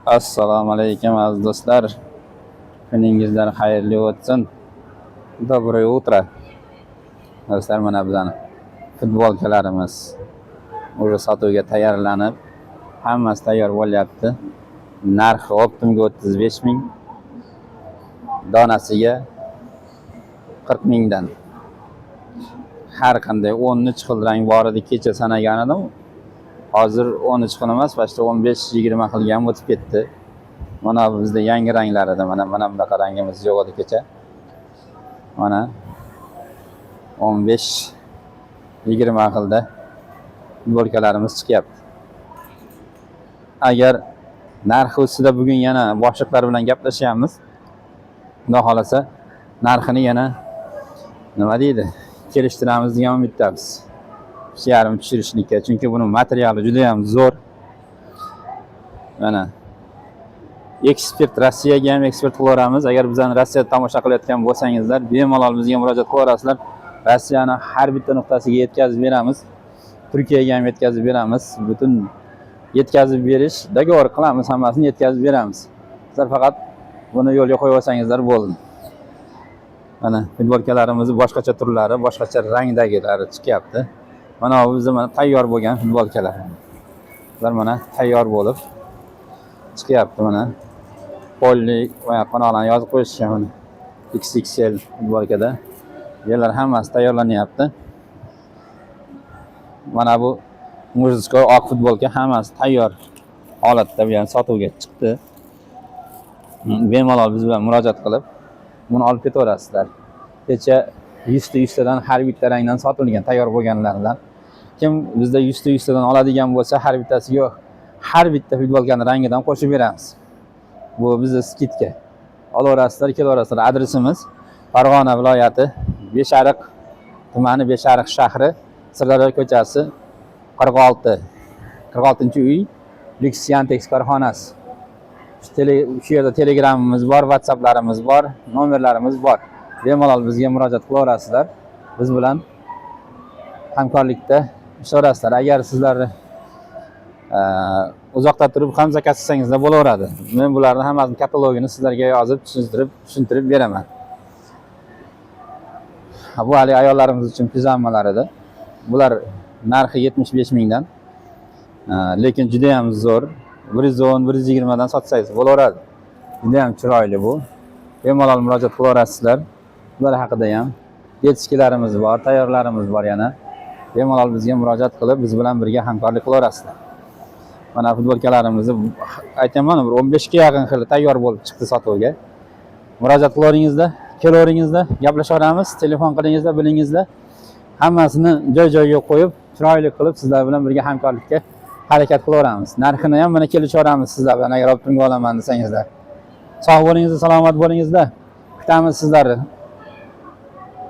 Assalomu alaykum aziz do'stlar. Kuningizlar xayrli o'tsin. Доброе утро. Do'stlar, mana bizani futbolkalarimiz o'sha sotuvga tayyorlanib, hammasi tayyor bo'lyapti. Narxi optimga 35 ming, donasiga 40 mingdan. Har qanday 13 xil rang bor edi, kecha sanagan edim. Hozir 13 xil emas, başta 15-20 xilga ham o'tib ketdi. Mana bizda yangi ranglar edi. Mana bunaqa rangimiz yo'q edi kecha. Mana 15-20 xilda futbolkalarimiz chiqyapti. Agar narxi ustida bugun yana boshliqlar bilan gaplashamiz. Xudo xolasa narxini yana nima deydi, kelishtiramiz degan umiddamiz. Yarim tushirishlikka, chunki buning materiali juda ham zo'r. Mana ekspert, Rossiyaga ham ekspert qilaveramiz. Agar bizani Rossiyada tomosha qilayotgan bo'lsangizlar, bemalol bizga murojaat qilaverasizlar. Rossiyani har bitta nuqtasiga yetkazib beramiz. Turkiyaga ham yetkazib beramiz. Butun yetkazib berish, dogovor qilamiz, hammasini yetkazib beramiz. Sizlar faqat buni yo'lga qo'yib olsangizlar bo'ldi. Mana futbolkalarimiz boshqacha turlari, boshqacha rangdagilari chiqyapti. Mana bu bizda tayyor bo'lgan futbolkalar. Sizlar mana tayyor bo'lib chiqyapti mana. Pollik va qanolarni yozib qo'yishgan mana. XXL futbolkada. Yerlar hammasi tayyorlanyapti. Mana bu mujizkoy oq futbolka hammasi tayyor holatda bilan sotuvga chiqdi. Bemalol biz bilan murojaat qilib, buni olib ketaverasizlar. Kecha 100 tadan har bitta rangdan sotilgan tayyor bo'lganlardan. Kim bizda 100 tadan oladigan bo'lsa, har bittasi yo'q. Har bitta futbolkani rangidan qo'shib beramiz. Bu bizning skidka. Olaverasizlar, kelaverasizlar. Adresimiz Farg'ona viloyati Beshariq tumani, Beshariq shahri, Sirdaryo ko'chasi 46-uy, Lux Yantex korxonasi. Shu yerda Telegramimiz bor, WhatsApplarimiz bor, nomerlarimiz bor. Bemalol bizga murojaat qilaverasizlar. Biz bilan hamkorlikda ishlaverasizlar. Agar sizlar uzoqda turib ham zakaz qilsangizlar bo'laveradi. Men bularni hammasini katalogini sizlarga yozib, tushuntirib beraman. Bu hali ayollarimiz uchun pijamalar edi. Bular narxi 75 mingdan. Lekin juda ham zo'r. 110-120 dan sotsangiz bo'laveradi. Juda ham chiroyli bu. Bemalol murojaat qilaverasizlar. Bular haqida ham yetishkilarimiz bor, tayyorlarimiz bor yana. Bemalol bizga murojaat qilib, biz bilan birga hamkorlik qilaverasizlar. Mana futbolkalarimizni aytaman, 15 ga yaqin xil tayyor bo'lib chiqdi sotuvga. Murojaat qilaveringizda, kelaveringizda, gaplashaveramiz, telefon qilingizda, bilingizda. Hammasini joy-joyiga qo'yib, chiroyli qilib sizlar bilan birga hamkorlikka harakat qilaveramiz. Narxini ham mana kelishaveramiz sizlar bilan, agar optimga olaman desangizlar. Sog' bo'lingizlar, salomat bo'lingizlar. Kutamiz sizlarni.